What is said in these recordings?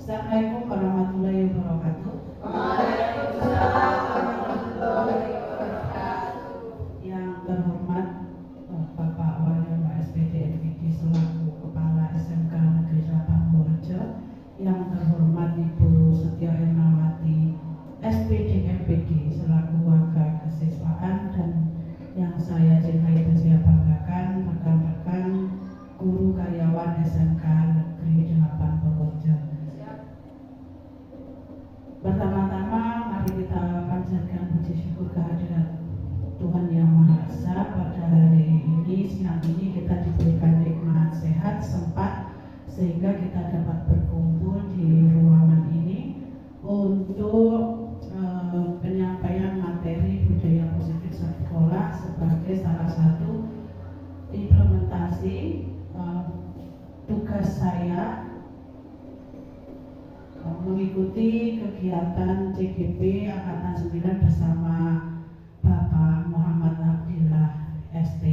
Assalamualaikum warahmatullahi wabarakatuh. Waalaikumsalam warahmatullahi wabarakatuh. Yang terhormat Bapak Wali SPD MPD selaku Kepala SMK Negeri 8 Purworejo, yang terhormat Ibu Setio Ernawati SPD MPD selaku Wakil Kesiswaan, dan yang saya cintai dan saya banggakan rekan-rekan guru karyawan SMK Negeri 8 Purworejo. Pertama-tama mari kita panjatkan puji syukur kehadirat Tuhan Yang Maha Esa. Pada hari ini, siang ini kita diberikan nikmat sehat sempat sehingga kita dapat berkumpul di ruangan ini untuk penyampaian materi budaya positif sekolah sebagai salah satu implementasi tugas saya mengikuti kegiatan CGP Angkatan 9 bersama Bapak Muhammad Abdillah ST.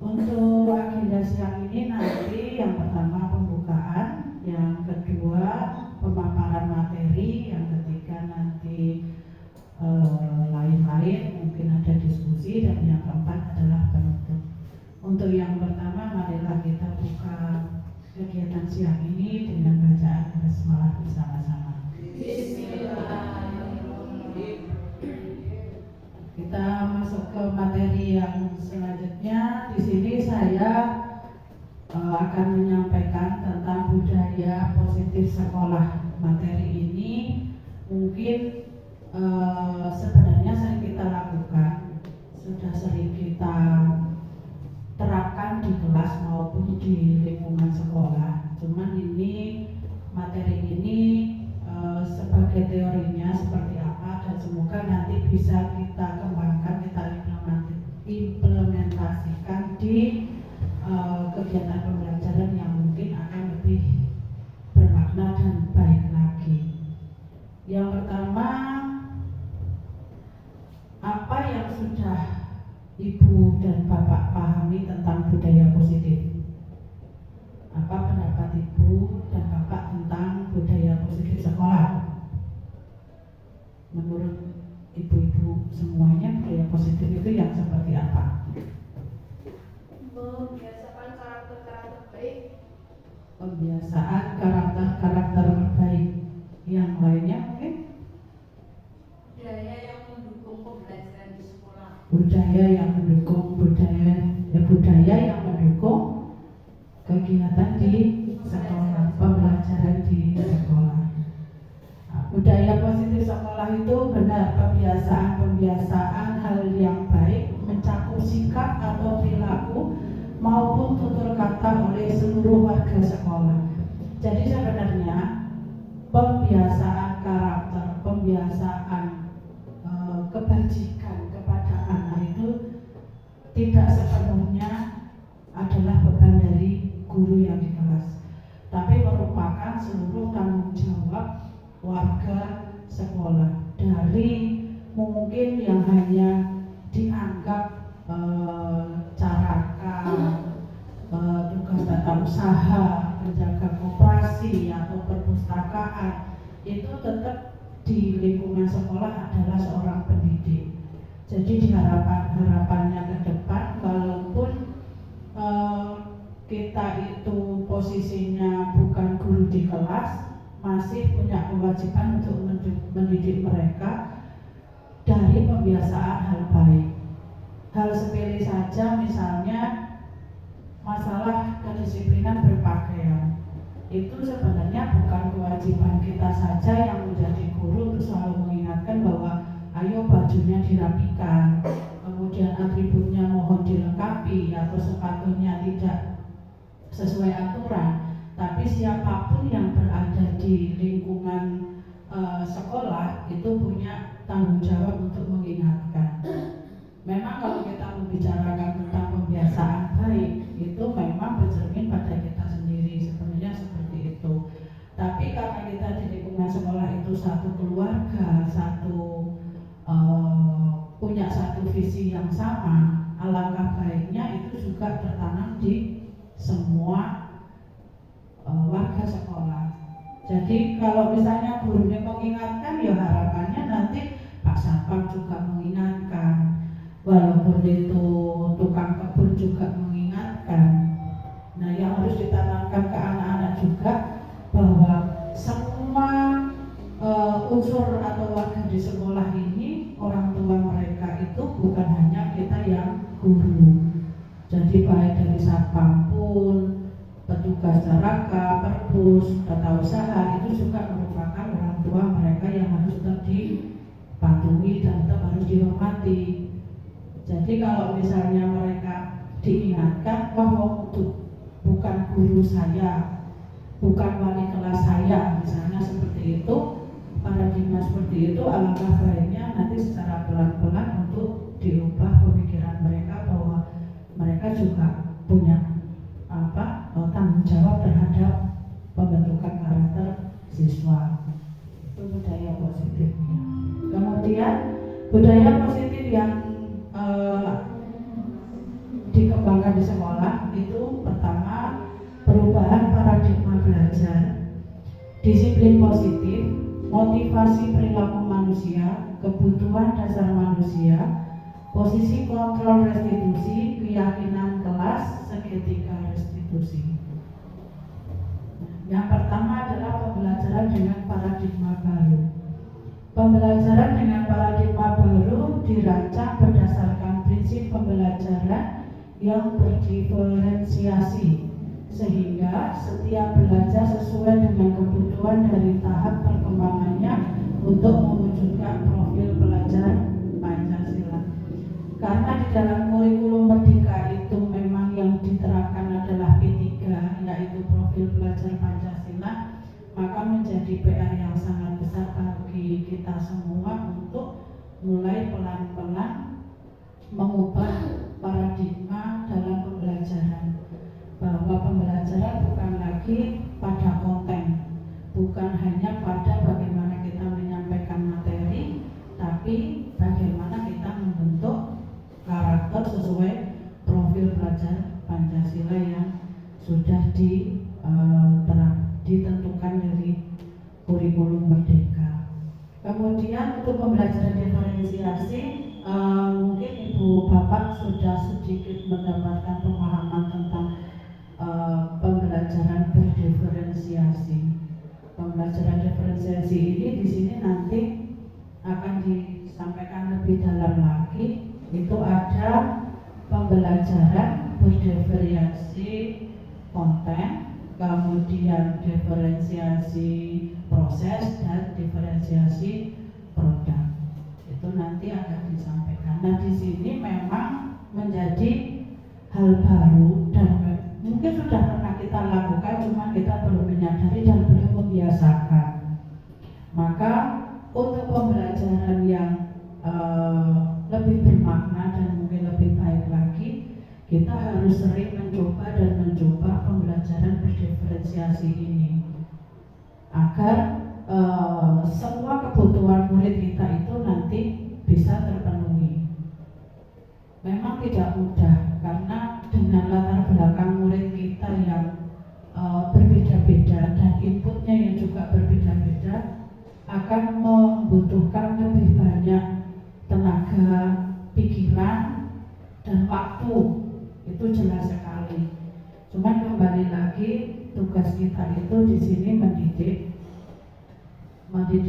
Untuk agenda siang ini nanti yang pertama pembukaan, yang kedua pemaparan materi, yang ketiga nanti lain-lain mungkin ada diskusi, dan yang keempat adalah penutup. Untuk yang pertama, marilah kita buka kegiatan siang ini dengan bacaan basmalah bersama-sama. Bismillahirrahmanirrahim. Kita masuk ke materi yang selanjutnya. Di sini saya akan menyampaikan tentang budaya positif sekolah. Materi ini mungkin sebenarnya sering kita lakukan, sudah sering kita terapkan di kelas maupun di lingkungan sekolah. Cuman ini materi ini sebagai teorinya seperti apa, dan semoga nanti bisa kita kembangkan, kita implementasikan di kegiatan pembelajaran yang mungkin akan lebih bermakna dan baik lagi. Yang pertama, apa yang sudah Ibu dan Bapak pahami tentang budaya positif? Apa pendapat Ibu dan Bapak tentang budaya positif sekolah? Menurut ibu-ibu semuanya, budaya positif itu yang seperti apa? Membiasakan karakter-karakter baik. Pembiasaan karakter-karakter baik. Yang lainnya mungkin? Budaya yang mendukung pembelajaran di sekolah. Budaya yang mendukung budaya yang mendukung kegiatan di sekolah, pembelajaran di sekolah. Nah, budaya positif sekolah itu benar pembiasaan hal yang baik mencakup sikap atau perilaku maupun tutur kata oleh seluruh warga sekolah. Jadi sebenarnya pembiasaan karakter, pembiasaan kebajikan kepada anak itu tidak sepenuhnya adalah beban dari guru yang di kelas, tapi merupakan seluruh tanggung jawab warga sekolah. Dari mungkin yang hanya dianggap carakan, tugas tata usaha, penjaga koperasi atau perpustakaan, itu tetap di lingkungan sekolah adalah seorang pendidik. Jadi harapannya ke depan, walaupun kita itu posisinya bukan guru di kelas, masih punya kewajiban untuk mendidik mereka dari pembiasaan hal baik. Hal sepele saja, misalnya masalah kedisiplinan berpakaian, itu sebenarnya bukan kewajiban kita saja yang menjadi guru untuk selalu mengingatkan bahwa ayo bajunya dirapikan, kemudian atributnya mohon dilengkapi, atau sepatunya tidak sesuai aturan. Tapi siapapun yang berada di lingkungan sekolah itu punya tanggung jawab untuk mengingatkan. Memang kalau kita membicarakan tentang pembiasaan baik, itu memang bercermin pada kita sendiri, sebenarnya seperti itu. Tapi karena kita di lingkungan sekolah itu satu keluarga, punya satu visi yang sama, alangkah baiknya itu juga tertanam di semua warga sekolah. Jadi kalau misalnya gurunya mengingatkan, ya harapannya nanti Pak Satpam juga mengingatkan, walaupun itu tukang kebun juga mengingatkan. Nah, yang harus ditanamkan ke anak-anak juga bahwa semua unsur atau warga di sekolah ini, orang tua mereka itu bukan hanya kita yang guru. Jadi baik dari satpam pun, petugas caraka, perpus, tata usaha itu juga merupakan orang tua mereka yang harus tetap dipatuhi dan tetap harus dihormati. Jadi kalau misalnya mereka diingatkan bahwa bukan guru saya, bukan wali kelas saya, misalnya seperti itu, paradigma seperti itu, alangkah baiknya nanti secara pelan-pelan untuk diubah pemikiran mereka bahwa mereka juga punya tanggung jawab terhadap pembentukan karakter siswa. Itu budaya positifnya. Kemudian budaya positif yang dikembangkan di sekolah itu pertama, perubahan paradigma belajar, disiplin positif, motivasi perilaku manusia, kebutuhan dasar manusia, posisi kontrol restitusi, keyakinan kelas, segitiga restitusi. Yang pertama adalah pembelajaran dengan paradigma baru. Pembelajaran dengan paradigma baru dirancang berdasarkan prinsip pembelajaran yang berdiferensiasi, sehingga setiap belajar sesuai dengan kebutuhan dari tahap perkembangannya untuk mewujudkan profil pelajar Pancasila. Karena di dalam kurikulum Merdeka itu memang yang diterapkan adalah P3, yaitu profil pelajar Pancasila, maka menjadi PR yang sangat besar bagi kita semua untuk mulai pelan-pelan mengubah paradigma dalam pembelajaran, bahwa pembelajaran bukan lagi pada konten, bukan hanya pada bagaimana kita menyampaikan materi, tapi bagaimana kita membentuk karakter sesuai profil pelajar Pancasila yang sudah ditentukan dari kurikulum Merdeka. Kemudian untuk pembelajaran diferensiasi, mungkin Ibu Bapak sudah sedikit mendapatkan pemahaman tentang pembelajaran berdiferensiasi. Pembelajaran diferensiasi ini di sini nanti akan disampaikan lebih dalam lagi. Itu ada pembelajaran berdiferensiasi konten, kemudian diferensiasi proses, dan diferensiasi produk. Itu nanti akan disampaikan. Nah, di sini memang menjadi hal baru dan mungkin sudah pernah kita lakukan, cuma kita belum menyadari dan belum membiasakan. Maka untuk pembelajaran yang lebih bermakna dan mungkin lebih baik lagi, kita harus sering mencoba pembelajaran berdiferensiasi ini agar semua kebutuhan murid kita itu nanti bisa terpenuhi. Memang tidak mudah karena dengan latar belakang murid kita yang berbeda-beda dan inputnya yang juga berbeda-beda akan membutuhkan lebih banyak tenaga, pikiran, dan waktu. Itu jelas sekali. Cuman kembali lagi, tugas kita itu di sini mendidik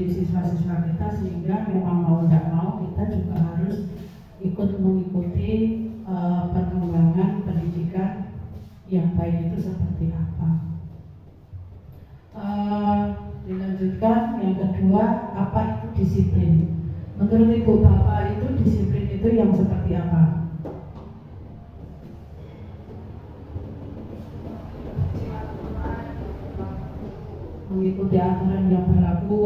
siswa-siswa kita, sehingga memang mau tidak mau kita juga harus ikut mengikuti perkembangan pendidikan yang baik itu seperti apa. Dilanjutkan, yang kedua, apa itu disiplin? Menurut Ibu Bapak itu disiplin itu yang seperti apa? Mengikuti aturan yang berlaku,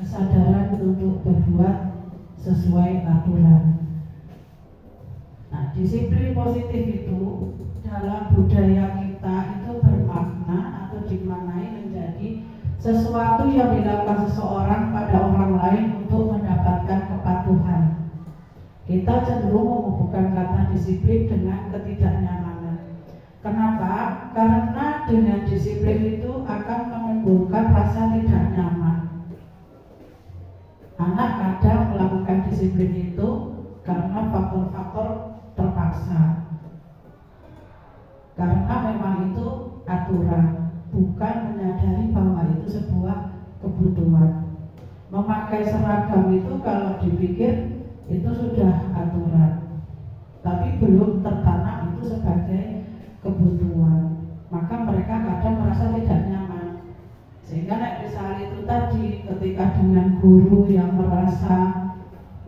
kesadaran untuk berbuat sesuai aturan. Nah, disiplin positif itu dalam budaya kita itu bermakna atau dimaknai menjadi sesuatu yang dilakukan seseorang pada orang lain untuk mendapatkan kepatuhan. Kita cenderung menghubungkan kata disiplin dengan ketidaknyamanan. Kenapa? Karena dengan disiplin itu akan menimbulkan rasa tidak nyaman. Anak kadang melakukan disiplin itu karena faktor-faktor terpaksa. Karena memang itu aturan, bukan menyadari bahwa itu sebuah kebutuhan. Memakai seragam itu kalau dipikir itu sudah aturan, tapi belum tertanam itu sebagai kebutuhan. Maka mereka kadang merasa tidak nyaman. Sehingga misalnya itu tadi, ketika dengan guru yang merasa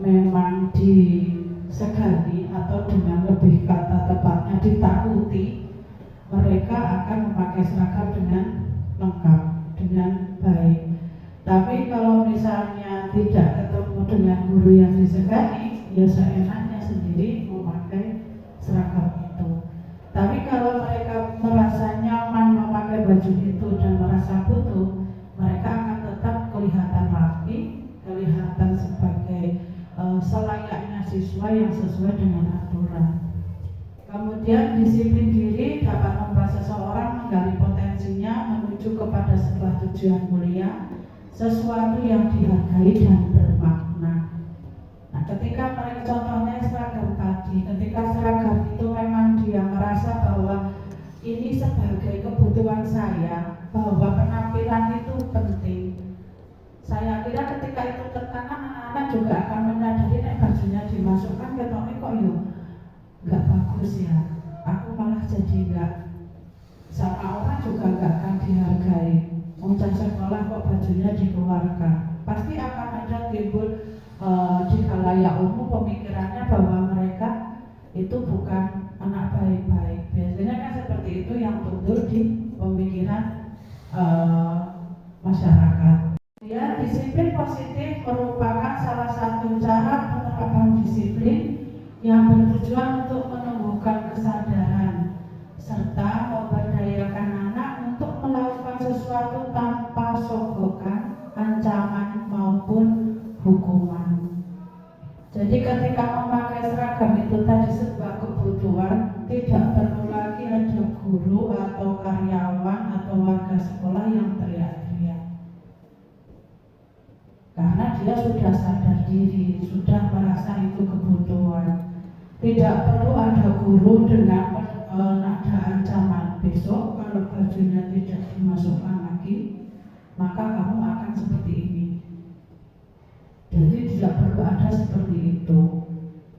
memang disegani atau dengan lebih kata tepatnya ditakuti, mereka akan memakai seragam dengan lengkap, dengan baik. Tapi kalau misalnya tidak ketemu dengan guru yang disegani, ya seenaknya sendiri memakai seragam itu. Tapi kalau mereka merasa nyaman memakai baju itu dan merasa butuh, mereka akan tetap kelihatan rapi, kelihatan sebagai selayaknya siswa yang sesuai dengan aturan. Kemudian disiplin diri dapat membuat seseorang menggali potensinya menuju kepada sebuah tujuan mulia, sesuatu yang dihargai dan bermakna. Nah, ketika mereka contohnya seragam tadi, ketika seragam itu memang dia merasa bahwa ini sebagai kebutuhan saya, bahwa penampilan itu penting. Saya kira ketika itu tertanam, anak-anak juga akan menyadari bajunya dimasukkan ke tongek kok yuk nggak bagus ya, aku malah jadi nggak, sama orang juga nggak akan dihargai. Ujian sekolah kok bajunya dikeluarkan, pasti akan ada timbul di khalayak umum pemikirannya bahwa mereka itu bukan anak baik-baik. Biasanya kan seperti itu yang tumbuh di pemikiran masyarakat. Ya, disiplin positif merupakan salah satu cara penerapan disiplin yang bertujuan untuk menumbuhkan kesadaran serta memberdayakan anak untuk melakukan sesuatu tanpa sogokan, ancaman maupun hukuman. Jadi ketika memakai seragam itu tadi sebuah kebutuhan, tidak perlu lagi ada guru atau karyawan atau warga sekolah yang teriak-teriak. Karena dia sudah sadar diri, sudah merasa itu kebutuhan. Tidak perlu ada guru dengan nada ancaman, besok kalau bajunya tidak dimasukkan lagi, maka kamu akan seperti ini. Jadi tidak perlu ada seperti itu.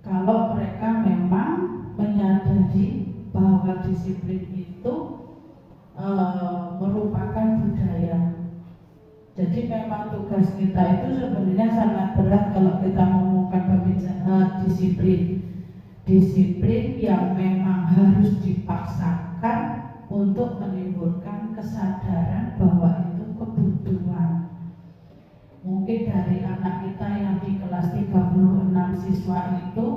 Kalau mereka memang menyadari bahwa disiplin itu merupakan budaya. Jadi memang tugas kita itu sebenarnya sangat berat kalau kita ngomongkan pembicaraan disiplin. Disiplin yang memang harus dipaksakan untuk menimbulkan kesadaran bahwa itu kebutuhan. Mungkin dari anak kita yang di kelas 36 siswa itu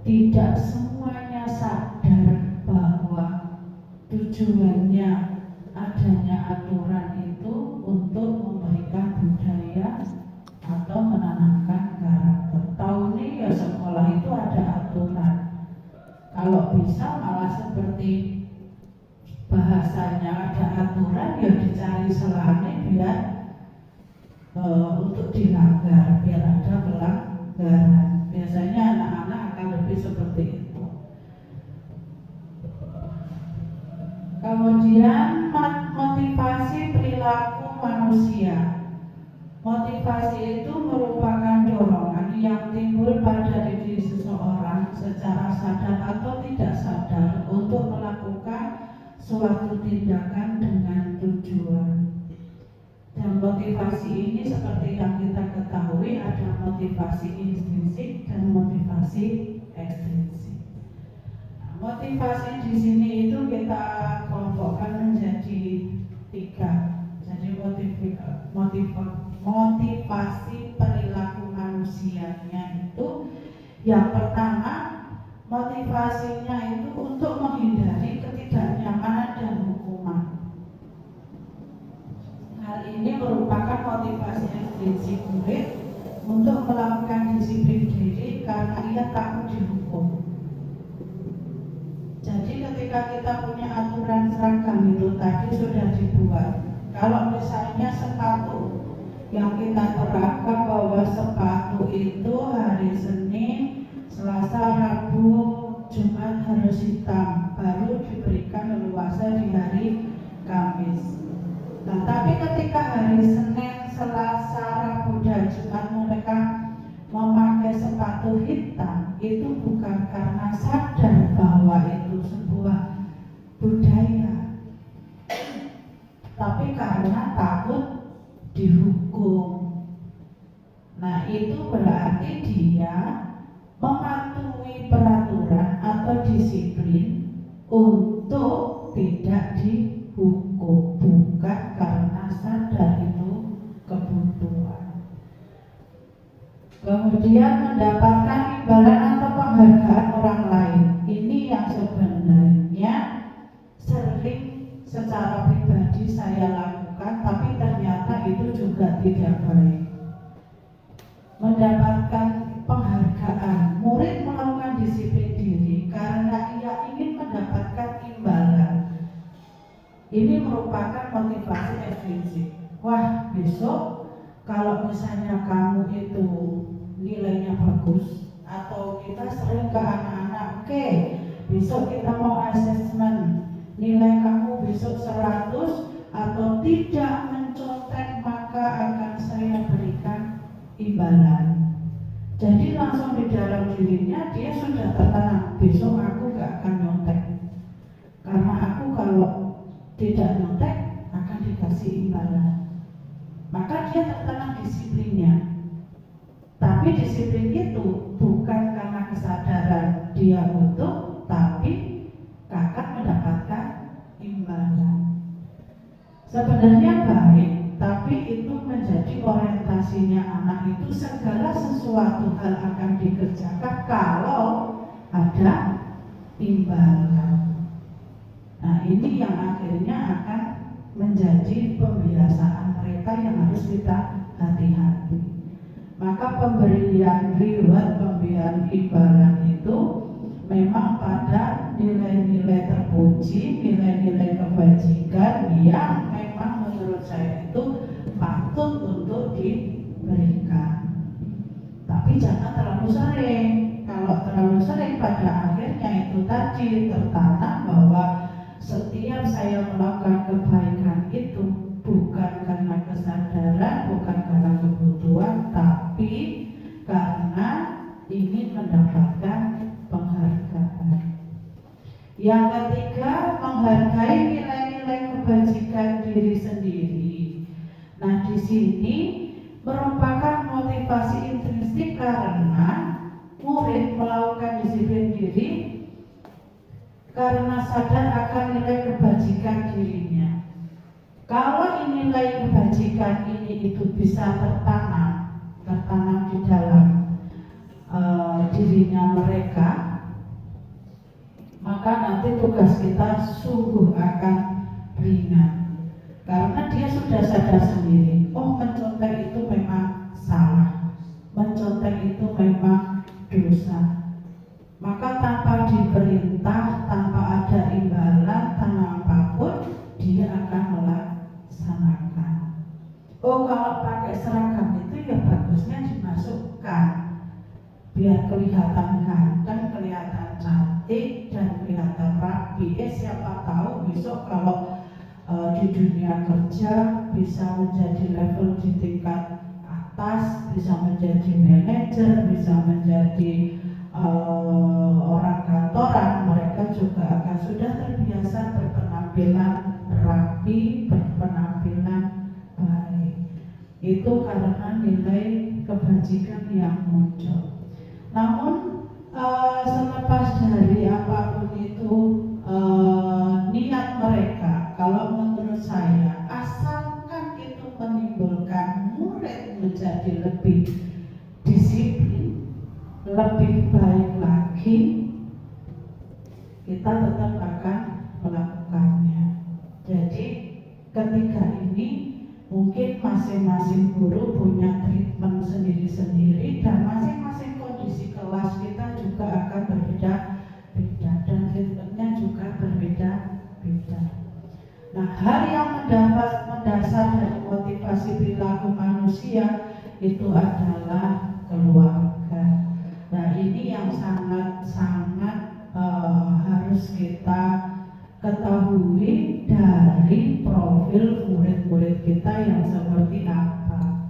tidak semuanya sadar bahwa tujuannya adanya aturan itu untuk memberikan budaya atau menanamkan karakter. Tahu nih ya sekolah itu ada aturan. Kalau bisa malah seperti bahasanya ada aturan, ya dicari celahnya biar untuk dilanggar, biar ada pelanggaran. Biasanya anak-anak akan lebih seperti itu. Kemudian motivasi perilaku manusia. Motivasi itu merupakan dorongan yang timbul pada diri seseorang secara sadar atau tidak sadar untuk melakukan suatu tindakan dengan tujuan. Dan motivasi ini seperti yang kita ketahui ada motivasi intrinsik dan motivasi ekstrinsik. Nah, motivasi di sini itu kita kelompokkan menjadi 3. Jadi motivasi perilaku manusianya itu yang pertama, motivasinya itu untuk menghindari ketidaknyamanan dan hukuman. Hal ini merupakan motivasi ekstrinsik murid untuk melakukan disiplin diri karena ia takut dihukum. Jadi ketika kita punya aturan seragam itu tadi sudah dibuat. Kalau misalnya sepatu yang kita terapkan bahwa sepatu itu hari Senin, Selasa, Rabu, Jumat harus hitam, baru diberikan leluasa di hari Kamis. Nah, tapi ketika hari Senin, Selasa, Rabu, dan Jumat mereka memakai sepatu hitam, itu bukan karena sadar bahwa itu sebuah budaya, tapi karena takut dihukum. Nah, itu berarti dia mematuhi peraturan atau disiplin untuk tidak dihukum, bukan karena sadar itu kebutuhan. Kemudian mendapatkan imbalan atau penghargaan orang lain. Ini yang sebenarnya sering secara pribadi saya lakukan, tapi ternyata itu juga tidak baik. Mendapatkan penghargaan, murid melakukan disiplin diri karena ia ingin mendapatkan imbalan. Ini merupakan motivasi eksistensi. Wah, besok kalau misalnya kamu itu nilainya bagus, atau kita sering ke anak-anak, oke, besok kita mau asesmen, nilai kamu besok 100 atau tidak mencontek, maka akan saya berikan imbalan. Jadi langsung di dalam dirinya dia sudah tertanam, besok aku gak akan nyontek, karena aku kalau tidak nyontek akan dikasih imbalan. Maka dia tertanam disiplinnya. Tapi disiplin itu bukan karena kesadaran dia untuk, tapi kakak mendapatkan imbalan. Sebenarnya baik, tapi itu menjadi orientasinya anak itu segala sesuatu hal akan dikerjakan kalau ada imbalan. Nah, ini yang akhirnya akan menjadi pembiasaan mereka yang harus kita hati-hati. Maka pemberian reward, pemberian imbalan itu memang pada nilai-nilai terpuji, nilai-nilai kebajikan yang memang menurut saya itu patut untuk diberikan. Tapi jangan terlalu sering. Kalau terlalu sering pada akhirnya itu tadi tertanam bahwa setiap saya melakukan kebaikan itu bukan karena kesadaran, bukan karena kebutuhan, tapi karena ingin mendapatkan penghargaan. Yang ketiga, menghargai nilai-nilai kebajikan diri sendiri. Nah, di sini merupakan motivasi intrinsik karena murid melakukan disiplin diri karena sadar akan nilai kebajikan dirinya. Kalau nilai kebajikan ini itu bisa tertanam di dalam dirinya mereka, maka nanti tugas kita sungguh akan ringan. Karena dia sudah sadar sendiri, oh mencontek itu memang salah, mencontek itu memang dosa. Maka tanpa diperintah, tanpa ada imbalan, tanpa apapun, dia akan melaksanakan. Oh, kalau pakai seragam itu ya bagusnya dimasukkan, biar kelihatan ganteng, kelihatan cantik, dan kelihatan rapi. Siapa tahu besok kalau di dunia kerja bisa menjadi level di tingkat atas, bisa menjadi manajer, bisa menjadi orang kantoran, mereka juga akan sudah terbiasa berpenampilan rapi, berpenampilan baik. Itu karena nilai kebajikan yang muncul. Namun selepas dari apapun itu niat mereka, kalau menurut saya, asalkan itu menimbulkan murid menjadi lebih disiplin, lebih baik lagi, kita tetap akan melakukannya. Jadi ketiga ini mungkin masing-masing guru punya treatment sendiri-sendiri, dan masing-masing kondisi kelas kita juga akan berbeda-beda, dan treatmentnya juga hal yang mendasar dari motivasi perilaku manusia itu adalah keluarga. Nah, ini yang sangat-sangat harus kita ketahui dari profil murid-murid kita yang seperti apa.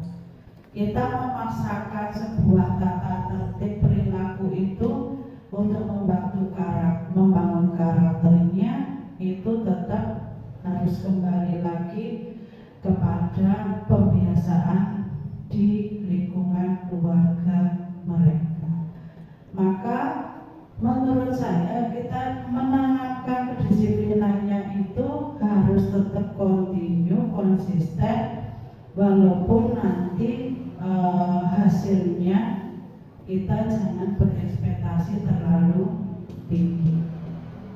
Kita memaksakan sebuah tata tertib perilaku itu untuk membangun karakternya, itu tetap harus kembali lagi kepada pembiasaan di lingkungan keluarga mereka. Maka menurut saya kita menanamkan kedisiplinannya itu harus tetap konsisten, walaupun nanti hasilnya kita jangan berekspektasi terlalu tinggi.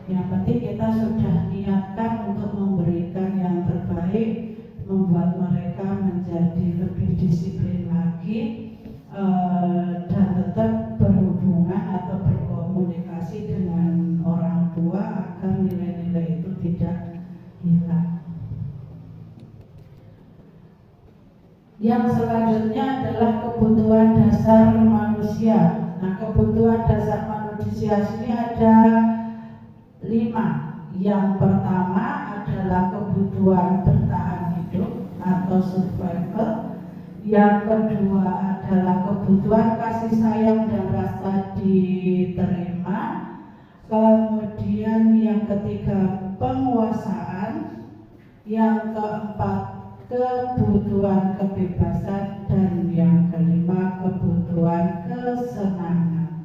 Yang penting kita sudah niatkan untuk memberikan yang terbaik, membuat mereka menjadi lebih disiplin lagi, dan tetap berhubungan atau berkomunikasi dengan orang tua agar nilai-nilai itu tidak hilang. Yang selanjutnya adalah kebutuhan dasar manusia. Nah, kebutuhan dasar manusia ini ada 5. Yang pertama adalah kebutuhan bertahan hidup atau survival. Yang kedua adalah kebutuhan kasih sayang dan rasa diterima. Kemudian yang ketiga penguasaan. Yang keempat kebutuhan kebebasan, dan yang kelima kebutuhan kesenangan.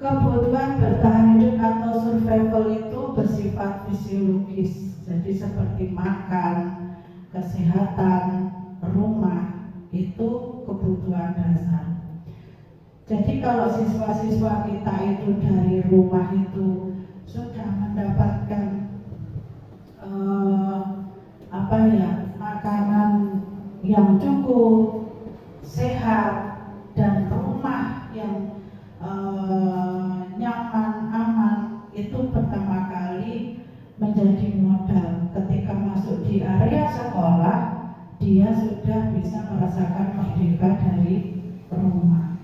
Kebutuhan bertahan hidup atau survival itu bersifat fisiologis, jadi seperti makan, kesehatan, rumah, itu kebutuhan dasar. Jadi kalau siswa-siswa kita itu dari rumah itu sudah mendapatkan makanan yang cukup, sehat, dan rumah yang nyaman, aman, itu pertama kali menjadi modal. Ketika masuk di area sekolah, dia sudah bisa merasakan merdeka dari rumah.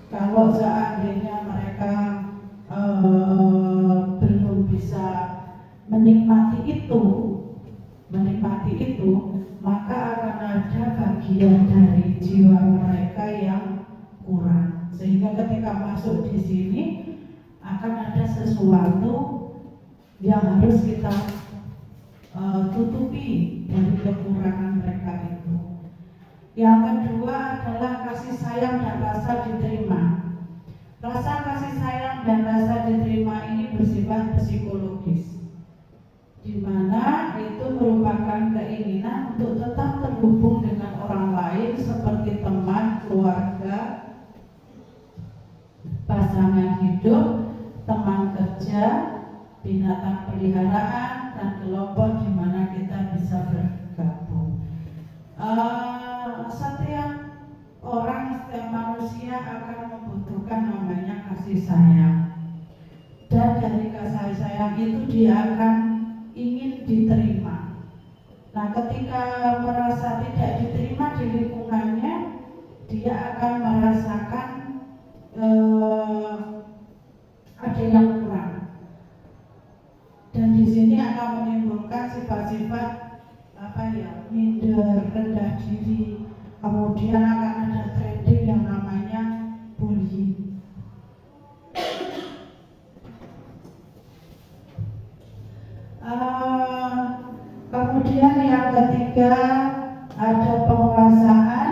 Kalau seandainya mereka belum bisa menikmati itu, maka akan ada bagian dari jiwa mereka yang kurang, sehingga ketika masuk di sini akan ada sesuatu yang harus kita tutupi dari kekurangan mereka itu. Yang kedua adalah kasih sayang dan rasa diterima. Rasa kasih sayang dan rasa diterima ini bersifat psikologis, di mana itu merupakan keinginan untuk tetap terhubung dengan orang lain seperti teman, keluarga, pasangan hidup, teman kerja, binatang peliharaan, dan kelompok di mana kita bisa bergabung. Setiap orang, setiap manusia akan membutuhkan namanya kasih sayang, dan dari kasih sayang itu dia akan ingin diterima. Nah, ketika merasa tidak diterima di lingkungannya, dia akan merasakan ada yang kurang, dan di sini akan menimbulkan sifat-sifat minder, rendah diri. Kemudian akan ada trending yang namanya bullying. Kemudian yang ketiga ada penguasaan,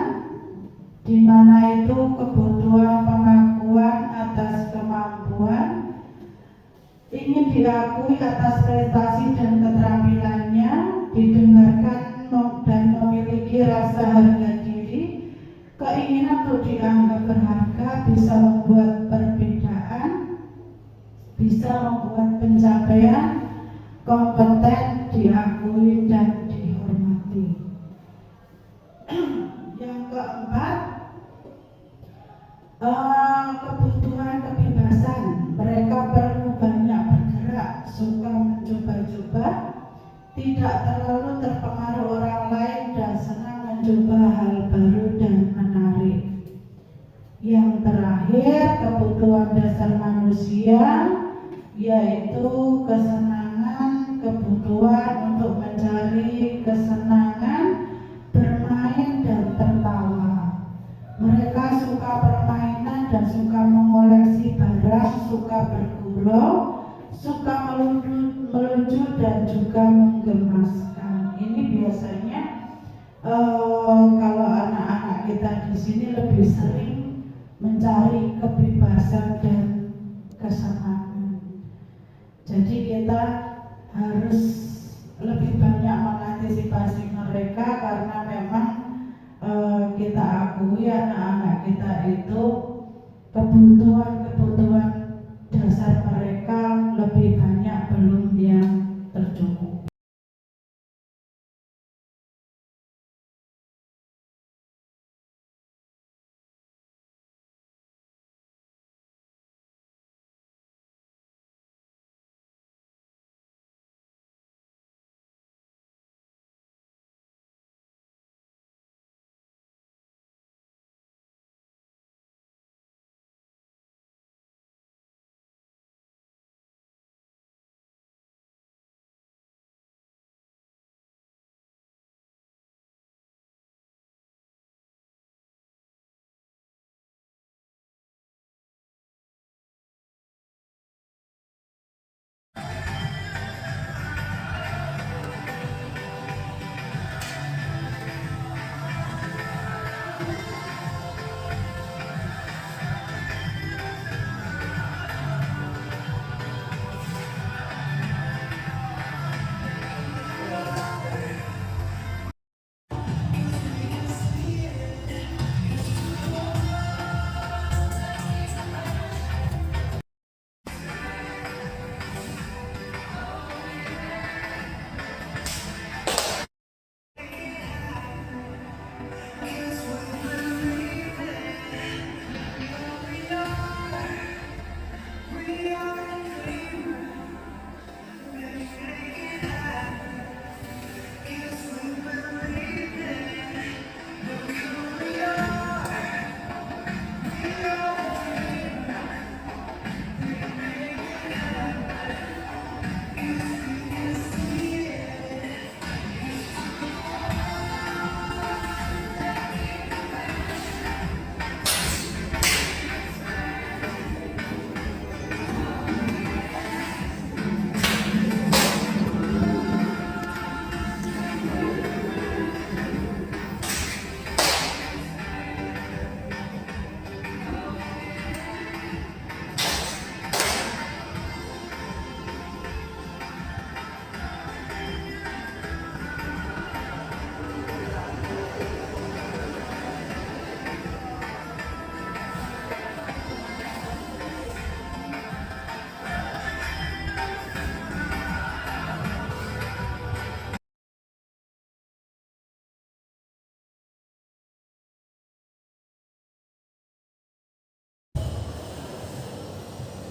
di mana itu kebutuhan pengakuan atas kemampuan, ingin diakui atas prestasi dan keterampilannya, didengarkan dan memiliki rasa harga diri, keinginan untuk dianggap berharga, bisa membuat perbedaan, bisa membuat pencapaian, kompeten, diakui dan dihormati. Yang keempat, kebutuhan kebebasan. Mereka perlu banyak bergerak, suka mencoba-coba tidak terlalu terpengaruh orang lain dan senang mencoba hal baru dan menarik. Yang terakhir, kebutuhan dasar manusia yaitu kesenangan, kebutuhan untuk mencari kesenangan, bermain dan tertawa. Mereka suka permainan dan suka mengoleksi barang, suka bergurau, suka melucu dan juga menggemaskan. Ini biasanya kalau anak-anak kita di sini lebih sering mencari kebebasan dan kesenangan. Jadi kita harus lebih banyak mengantisipasi mereka karena memang kita akui anak-anak kita itu kebutuhan dasar mereka lebih banyak belum yang tercukupi.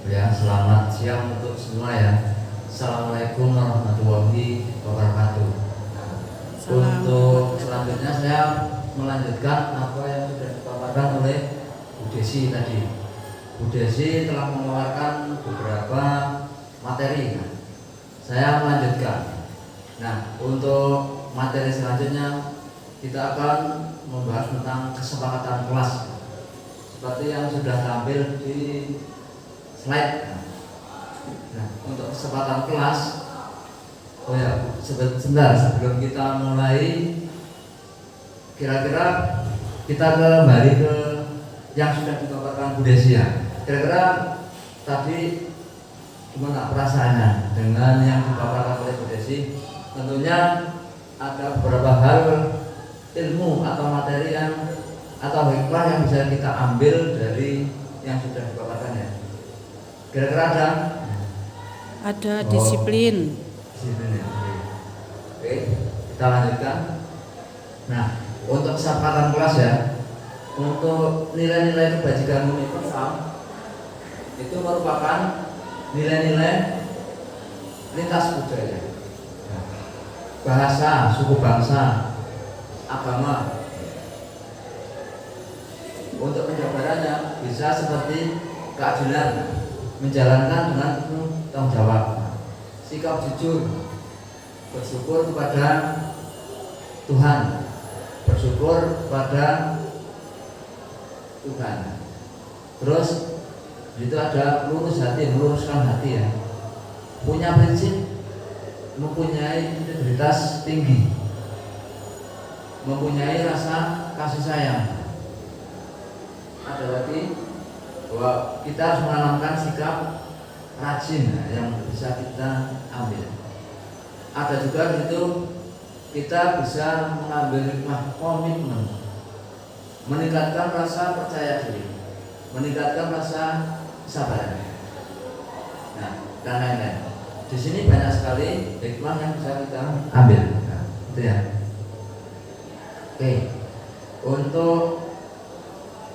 Ya, selamat siang untuk semua ya. Assalamualaikum warahmatullahi wabarakatuh. Untuk selanjutnya saya melanjutkan apa yang sudah dipaparkan oleh Bu Desi tadi. Bu Desi telah mengeluarkan beberapa materi. Saya melanjutkan. Nah, untuk materi selanjutnya kita akan membahas tentang kesepakatan kelas. Seperti yang sudah tampil di slide. Nah, untuk kesempatan kelas, oh ya, sebentar sebelum kita mulai, kira-kira kita kembali ke yang sudah dipaparkan Bu Desi ya. Kira-kira tadi gimana perasaannya dengan yang dipaparkan oleh Bu Desi? Tentunya ada beberapa hal ilmu atau materi yang atau hikmah yang bisa kita ambil dari yang sudah dipaparkan ya. Kira-kira ada disiplin. Disiplin ya. Oke, kita lanjutkan. Nah, untuk kesepakatan kelas ya, untuk nilai-nilai kebajikan universal itu merupakan nilai-nilai lintas budaya. Nah, bahasa, suku bangsa, agama. Untuk penjabarannya bisa seperti keadilan, menjalankan dengan penuh tanggung jawab, sikap jujur, bersyukur kepada Tuhan, bersyukur kepada Tuhan. Terus itu ada lurus hati, meluruskan hati ya. Punya prinsip, mempunyai integritas tinggi, mempunyai rasa kasih sayang. Ada lagi bahwa kita harus menanamkan sikap rajin yang bisa kita ambil. Ada juga di situ kita bisa mengambil hikmah komitmen, meningkatkan rasa percaya diri, meningkatkan rasa kesabaran. Nah, dan lain-lain. Di sini banyak sekali hikmah yang bisa kita ambil. Nah, itu ya. Oke. Untuk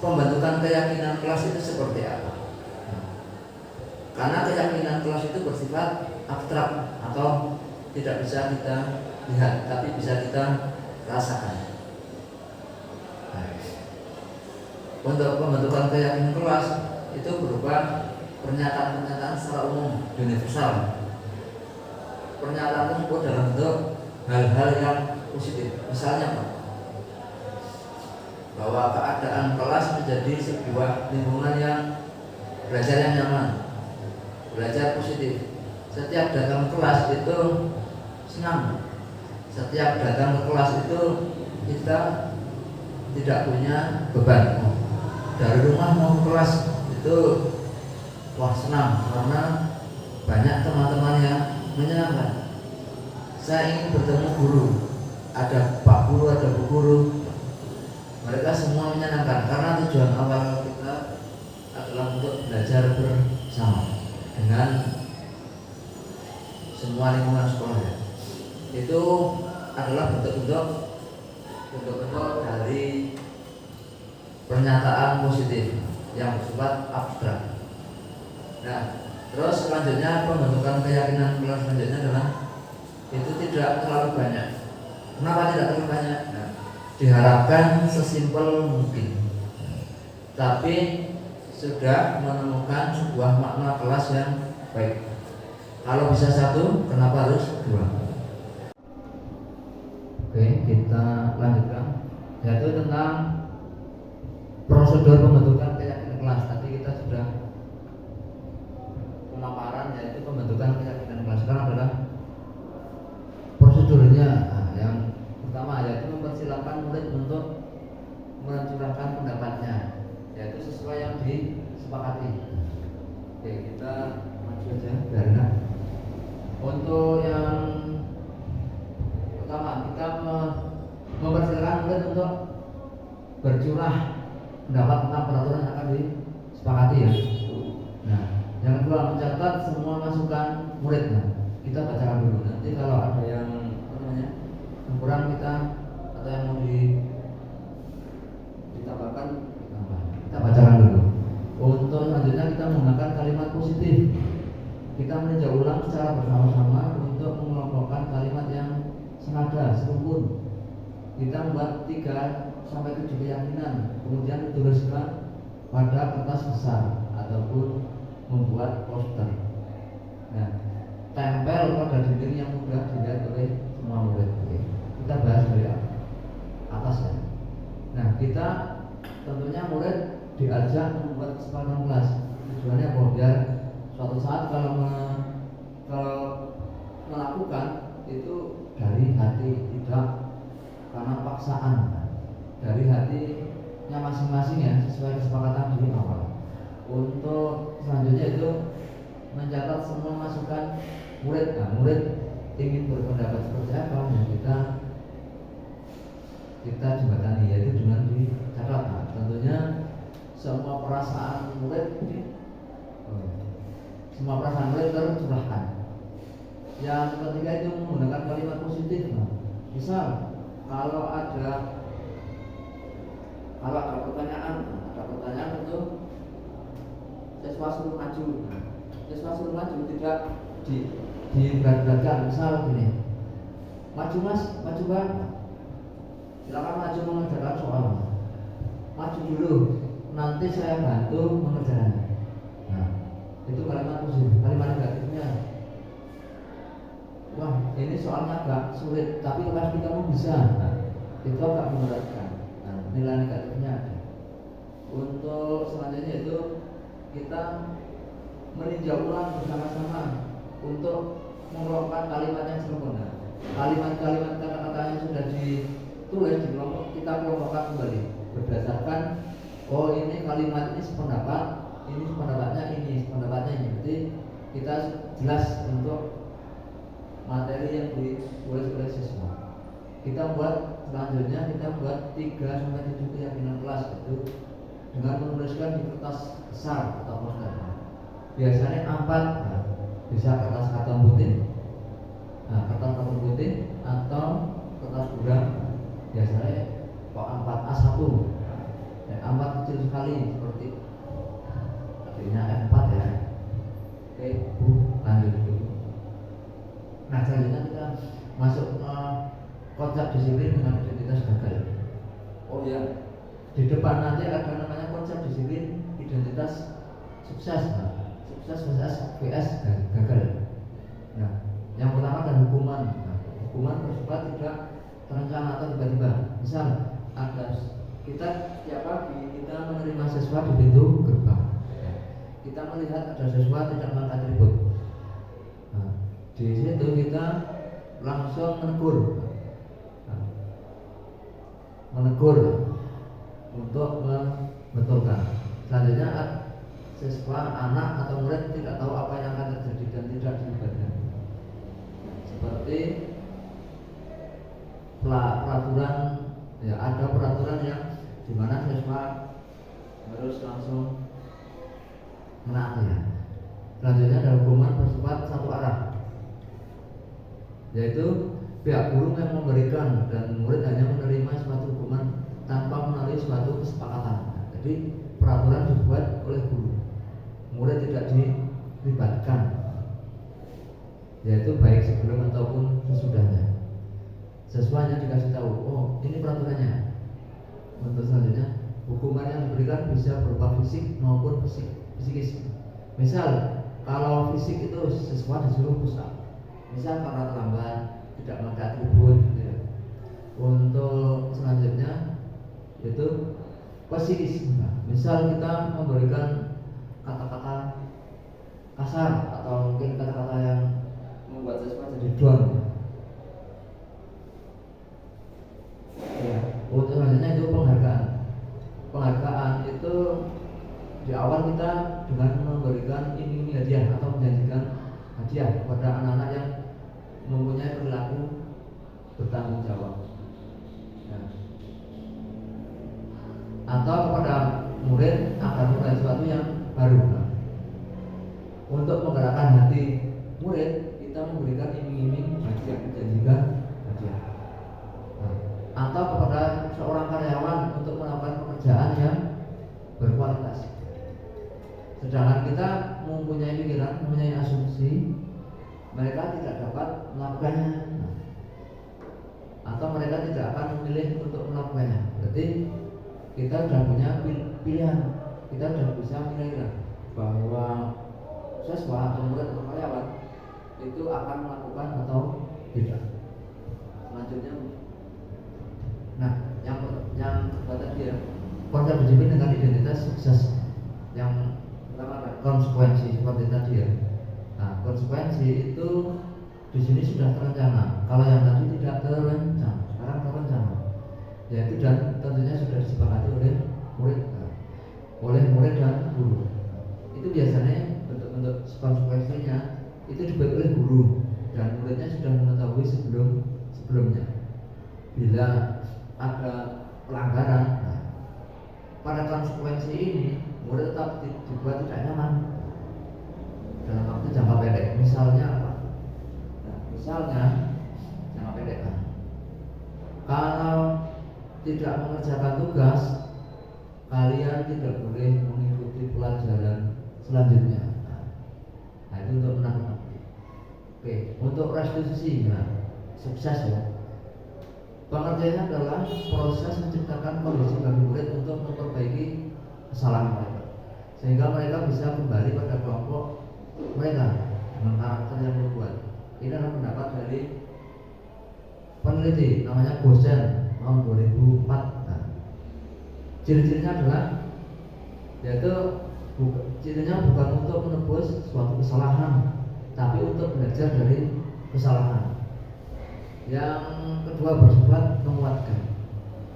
pembentukan keyakinan kelas itu seperti apa? Karena keyakinan kelas itu bersifat abstrak atau tidak bisa kita lihat, tapi bisa kita rasakan. Untuk pembentukan keyakinan kelas itu berupa pernyataan-pernyataan secara umum, universal. Pernyataan tersebut dalam bentuk hal-hal yang positif. Misalnya apa? Bahwa keadaan kelas menjadi sebuah lingkungan yang belajar yang nyaman, belajar positif. Setiap datang ke kelas itu senang. Setiap datang ke kelas itu kita tidak punya beban. Dari rumah mau ke kelas itu wah senang karena banyak teman-teman yang menyenangkan. Saya ingin bertemu guru, ada Pak Guru, ada Bu Guru. Mereka semua menyenangkan karena tujuan awal kita adalah untuk belajar bersama dengan semua lingkungan sekolah ya. Itu adalah bentuk-bentuk dari pernyataan positif yang bersifat abstrak. Nah, terus selanjutnya pembentukan keyakinan kelas selanjutnya adalah itu tidak terlalu banyak. Kenapa tidak terlalu banyak? Nah, diharapkan sesimpel mungkin, tapi sudah menemukan sebuah makna kelas yang baik. Kalau bisa satu, kenapa harus dua? Oke, kita lanjutkan, yaitu tentang prosedur pembentukan keyakinan kelas. Tadi kita sudah pemaparan, yaitu pembentukan keyakinan kelas. Sekarang adalah prosedurnya. Yang pertama yaitu mempersilahkan murid untuk mencurahkan pendapatnya, yaitu sesuai yang disepakati. Oke, kita maju aja karena untuk yang pertama kita mempersilahkan murid untuk bercurah pendapat tentang peraturan yang akan disepakati ya. Nah, yang kedua mencatat semua masukan murid. Nah, kita bacakan dulu. Nanti kalau ada yang kurang kita atau yang mau ditambahkan kita bacakan dulu. Untuk selanjutnya kita menggunakan kalimat positif. Kita meninjau ulang secara bersama-sama untuk mengelompokkan kalimat yang senada, serumpun. Kita membuat 3 sampai 7 keyakinan, kemudian dituliskan pada kertas besar ataupun membuat poster. Nah, tempel pada dinding yang mudah dilihat oleh semua murid. Kita bahas dari atas ya. Nah, kita tentunya murid diajak membuat kesepakatan kelas. Tujuannya apa? Biar suatu saat kalau melakukan itu dari hati, tidak karena paksaan. Dari hatinya masing-masing ya, sesuai kesepakatan di awal. Untuk selanjutnya itu mencatat semua masukan murid. Nah, murid ingin berpendapat seperti apa, ya kita jembatani, yaitu dengan dicatat. Nah, tentunya semua perasaan murid tercurahkan. Yang ketiga itu menggunakan kalimat positif. Nah, misal kalau ada pertanyaan itu siswa suruh maju. Siswa suruh maju tidak diberat-beratkan. Misal gini, Maju mas, maju bang. Silakan maju mengerjakan soal. Maju dulu, nanti saya bantu mengerjakannya. Nah, itu kalimat positif. Kalimat negatifnya, wah ini soalnya agak sulit, tapi pasti kamu bisa. Nah, itu agak memberatkan. Nah, nilai negatifnya ada. Untuk selanjutnya itu kita meninjau ulang bersama-sama untuk mengelompokkan kalimat yang sempurna. Kalimat-kalimat kata-kata yang sudah ditulis di kelompok kita kelompokkan kembali berdasarkan oh ini kalimat ini sependapat, ini sependapatnya ini, sependapatnya ini. Jadi kita jelas untuk materi yang ditulis oleh siswa. Kita buat selanjutnya kita buat 3 sampai 7 keyakinan kelas itu dengan menuliskan di kertas besar atau poster. Biasanya 4, nah, bisa kertas karton putih, nah, kertas karton putih atau kertas buram. Biasanya kok 4A1, dan 4 kecil sekali seperti artinya F4 ya. Oke, lanjut dulu. Nah selanjutnya kita masuk konsep disiplin dengan identitas gagal. Oh ya, di depan nanti ada namanya konsep disiplin identitas sukses. Nah, sukses vs gagal. Nah, yang pertama adalah hukuman. Nah, hukuman bersifat tidak terencana atau tiba-tiba. Misal ada kita tiap pagi kita menerima siswa di pintu gerbang. Kita melihat ada siswa tidak mengangkat atribut. Nah, di situ kita langsung menegur. Nah, menegur untuk membetulkan. Selanjutnya siswa, anak atau murid tidak tahu apa yang akan terjadi dan tidak dilibatkan. Seperti peraturan, ya ada peraturan yang dimana siswa harus langsung menaati ya. Selanjutnya ada hukuman bersifat satu arah, yaitu pihak guru yang memberikan dan murid hanya menerima suatu hukuman tanpa melalui suatu kesepakatan. Jadi peraturan dibuat oleh guru, murid tidak dilibatkan, yaitu baik sebelum ataupun sesudahnya. Sesuanya dikasih tahu, oh ini peraturannya. Untuk selanjutnya, hukuman yang diberikan bisa berupa fisik maupun psikis. Misal kalau fisik itu siswa disuruh push up, misal karena terlambat, tidak memakai atribut gitu ya. Untuk selanjutnya itu psikis. Misal kita memberikan kata-kata kasar atau mungkin kata-kata yang membuat siswa jadi down. Ya, untuk selanjutnya itu penghargaan. Penghargaan itu di awal kita dengan memberikan iming-iming hadiah atau menjanjikan hadiah kepada anak-anak yang mempunyai perilaku bertanggung jawab. Nah, atau kepada murid agar mulai sesuatu yang baru. Nah, untuk menggerakkan hati murid, kita memberikan iming-iming hadiah, menjanjikan hadiah. Nah, atau kepada seorang karyawan untuk melakukan pekerjaan yang berkualitas. Sedangkan kita mempunyai pikiran, mempunyai asumsi, mereka tidak dapat melakukannya, nah, atau mereka tidak akan memilih untuk melakukannya. Berarti kita sudah punya pilihan, kita sudah bisa menilai bahwa siswa atau murid atau karyawan itu akan melakukan atau tidak. Selanjutnya, nah yang tadi ya, konsep disiplin dengan identitas sukses. Yang pertama ada konsekuensi seperti tadi ya. Nah, konsekuensi itu di sini sudah terencana. Kalau yang tadi tidak terencana, sekarang terencana. Yaitu dan tentunya sudah disepakati oleh murid dan guru. Itu biasanya bentuk-bentuk konsekuensinya itu dibuat oleh guru dan muridnya sudah mengetahui sebelumnya. Bila ada pelanggaran, nah, pada konsekuensi ini murid tetap dibuat tidak nyaman dalam waktu jangka pendek. Misalnya apa? Nah, misalnya jangka pendek kan, kalau tidak mengerjakan tugas, kalian tidak boleh mengikuti pelajaran selanjutnya. Nah, itu untuk menangkap. Oke, untuk restitusi, nah, sukses ya. Pengertiannya adalah proses menciptakan kondisi bagi murid untuk memperbaiki kesalahan mereka, sehingga mereka bisa kembali pada kelompok mereka dengan karakter yang berbuat. Ini adalah pendapat dari peneliti namanya Gosen tahun 2004. Nah, ciri-cirinya adalah yaitu cirinya bukan untuk menebus suatu kesalahan, tapi untuk belajar dari kesalahan. Yang kedua bersifat menguatkan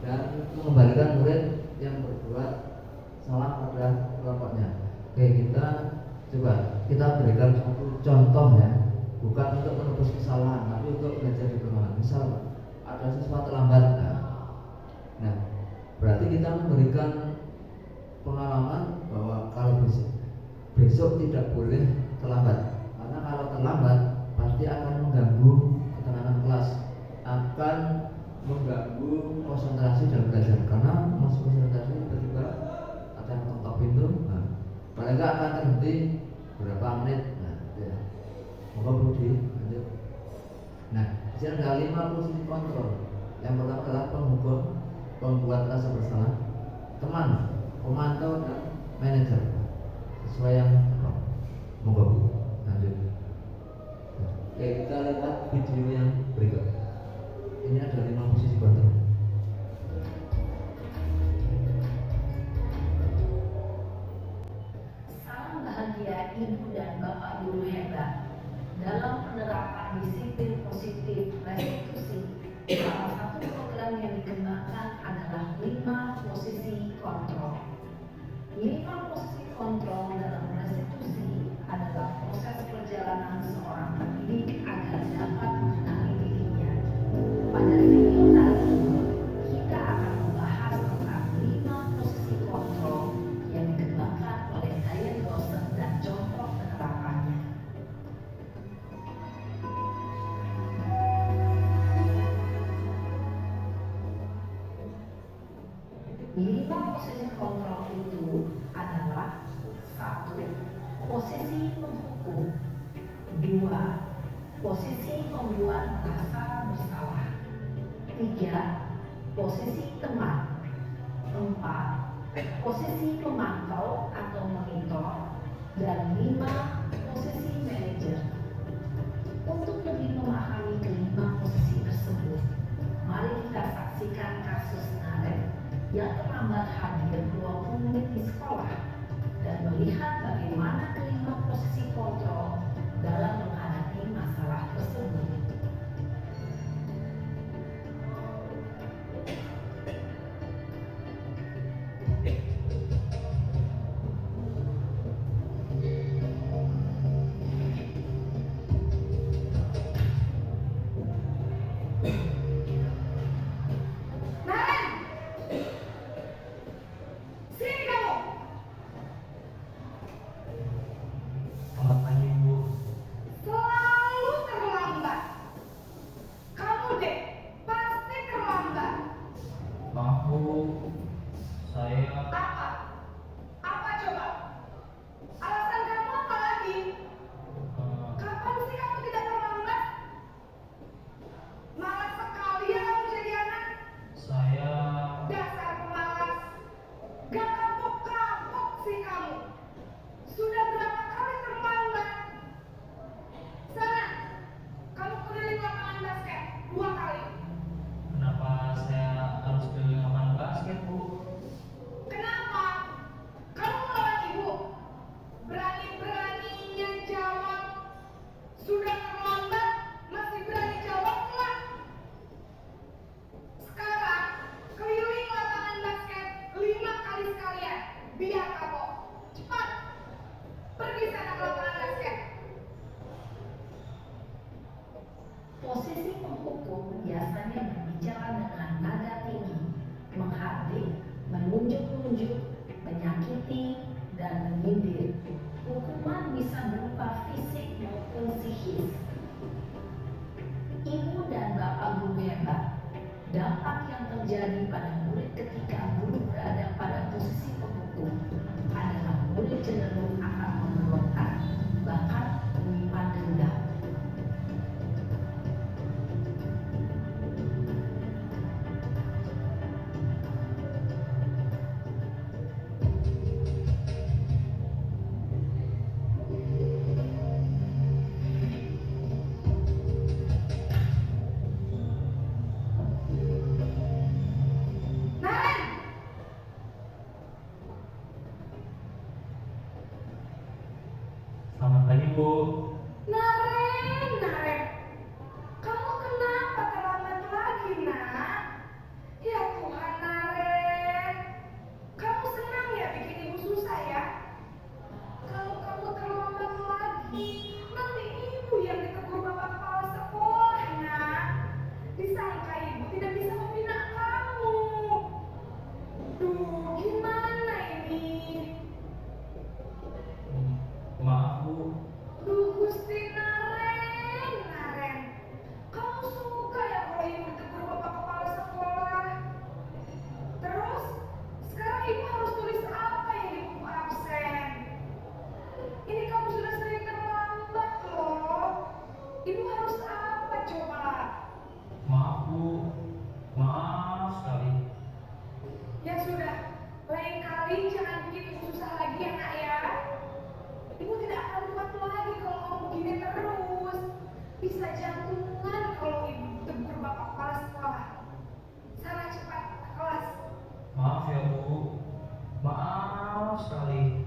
dan mengembalikan murid yang berbuat salah pada kelompoknya. Oke, kita berikan satu contoh ya, bukan untuk menebus kesalahan, tapi untuk belajar dari kesalahan. Misal ada sesuatu lambat, nah berarti kita memberikan pengalaman bahwa kalau besok tidak boleh terlambat, karena kalau terlambat pasti akan mengganggu ketenangan kelas, akan mengganggu konsentrasi dalam belajar, karena masuk konsentrasi tiba-tiba ada yang ketok pintu, mereka akan terhenti berapa menit. Ya. Moga Budi lanjut. Nah, di sini ada 5 posisi kontrol. Yang pertama adalah penghukum, pembuat rasa bersalah, teman, pemantau, dan manajer. Sesuai yang moga Bu lanjut. Oke, kita lihat video yang berikut. Ini ada 5 posisi kontrol. Salam bahagia Ibu dan Bapak Guru hebat. Dalam penerapan disiplin positif restitusi, salah satu program yang dikembangkan adalah 5 posisi kontrol. 5 posisi kontrol dalam restitusi adalah proses perjalanan seorang pendidik agar dapat mengenali dirinya. Pada video kali ini, kita akan membahas tentang 5 posisi kontrol yang dikembangkan oleh Diane Dawson dan contoh penerapannya. 5 posisi kontrol itu adalah 1. Posisi penghukum, 2. Posisi pembuat merasa bersalah, 3. Posisi teman, 4. Posisi pemantau atau monitor, dan 5. Posisi manajer. Untuk lebih memahami kelima posisi tersebut, mari kita saksikan kasus Naret yang terlambat hadir 20 menit di sekolah dan melihat bagaimana kelima posisi kontrol dalam menghadapi masalah tersebut. Selamat pagi Bu. Selalu terlambat. Kamu deh, pasti terlambat. Maaf Bu, saya Apa? Apa coba? Alasan kamu apa lagi? Kapan sih kamu tidak terlambat? Malas sekali ya kamu jadi anak. saya Dasar pemalas. Gak kapok-kapok sih kamu. Sudah berapa kali terlambat? Sana, kamu keliling lapangan basket 2 kali. kenapa saya harus keliling lapangan basket Bu? Kenapa? Kamu melawan ibu? Berani-beraninya jawab. Sudah terlambat, masih berani jawab nggak? Sekarang, keliling lapangan basket 5 kali sekalian. Biar kapok. Cepat. Pergi sana ke lapangan basket. Posisi penghukum biasanya berbicara dengan nada tinggi, menghardik, menunjuk-nunjuk, menyakiti, dan menyindir. Hukuman bisa berupa fisik maupun psikis. Ibu dan Bapak Guru hebat, dampak yang terjadi pada murid ketika guru berada pada posisi penghukum adalah murid cenderung akan memberontak, bahkan menyimpan dendam. Bu. Naren, kamu kenapa terlambat lagi, nak? Ya Tuhan, Naren, kamu senang ya bikin ibu susah ya? Kalau kamu terlambat lagi, nanti ibu yang ditegur bapak kepala sekolah, nak. Disangka ibu tidak bisa membina kamu. Duh, gimana ini? Maaf Bu. Duh, Gusti Naren, kamu suka ya kalau ibu ditegur bapak kepala sekolah? Terus, sekarang ibu harus tulis apa yang di buku absen? Ini kamu sudah sering terlambat loh. Ibu harus apa coba? Maaf Bu. Maaf sekali. Ya sudah, lain kali jangan bikin ibu susah lagi ya, nak ya. Ibu tidak akan kuat lagi kalau kamu begini terus. Bisa jantungan kalau ibu tegur bapak kepala sekolah. Sana cepat ke kelas. Maaf ya Bu. Maaf sekali.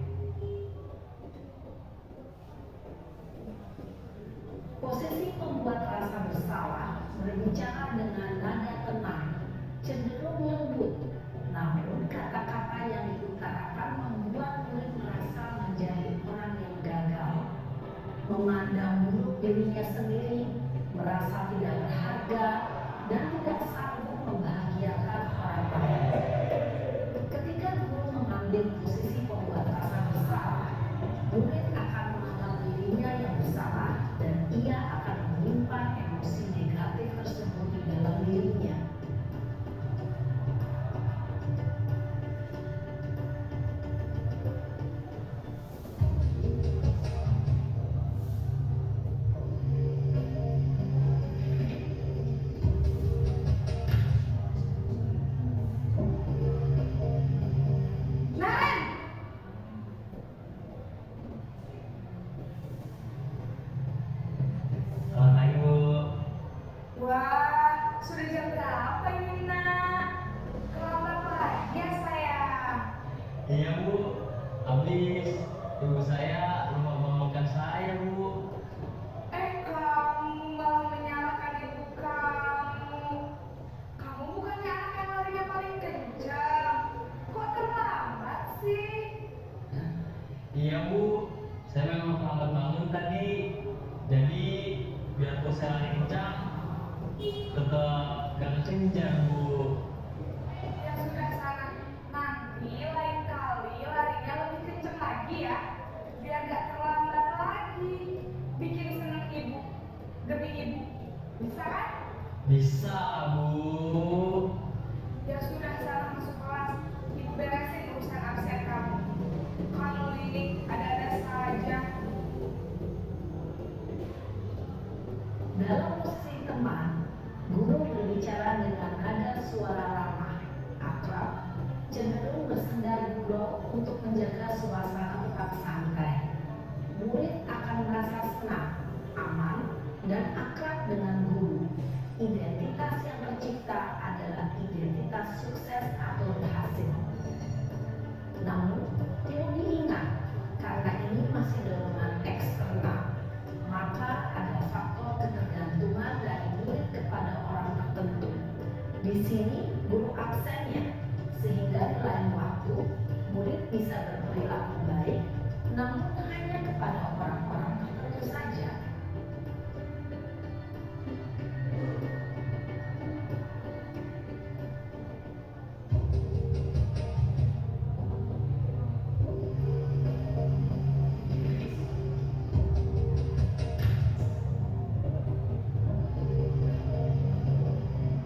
Posisi pembuat rasa bersalah berbicara dengan nada tenang, cenderung lembut, namun kata-kata yang diutarakan membuat murid merasa menjadi orang yang gagal, memandang buruk dirinya sendiri, merasa tidak berharga, dan tidak sanggup membahagiakan orang lain. Ketika guru mengambil posisi pembuat rasa bersalah, murid akan menganggap dirinya yang bersalah dan ia akan menyimpan emosi negatif tersebut di dalam dirinya. Naren! Selamat pagi Bu. Wah, sudah jam berapa ini, nak? Terlambat lagi ya, sayang. Iya Bu. Habis ibu saya lupa bangunkan saya Bu. Kamu malah menyalahkan ibu kamu. Kamu bukannya anak yang larinya paling kencang. Kok terlambat sih? Iya Bu. Saya memang terlambat bangun tadi. Jadi biarpun saya lari kencang, tetap gak kencang Bu. Ya sudah sana. Nanti lain kali larinya lebih kencang lagi ya. Biar gak terlambat lagi. Bikin seneng ibu. Demi ibu. Bisa kan? Bisa Bu. Ya sudah sana masuk kelas. Ibu beresin urusan absen kamu. Kamu ini ada-ada saja. Dalam posisi teman, guru berbicara dengan nada suara ramah, akrab, cenderung bersenda gurau untuk menjaga suasana tetap santai. Murid akan merasa senang, aman, dan akrab dengan guru. Identitas yang tercipta adalah identitas sukses atau berhasil. Namun, perlu diingat, karena ini masih dorongan eksternal, maka ada faktor ketergantungan dari murid kepada orang tertentu. Di sini guru absennya, sehingga di lain waktu murid bisa berperilaku baik, namun hanya kepada orang-orang tertentu saja.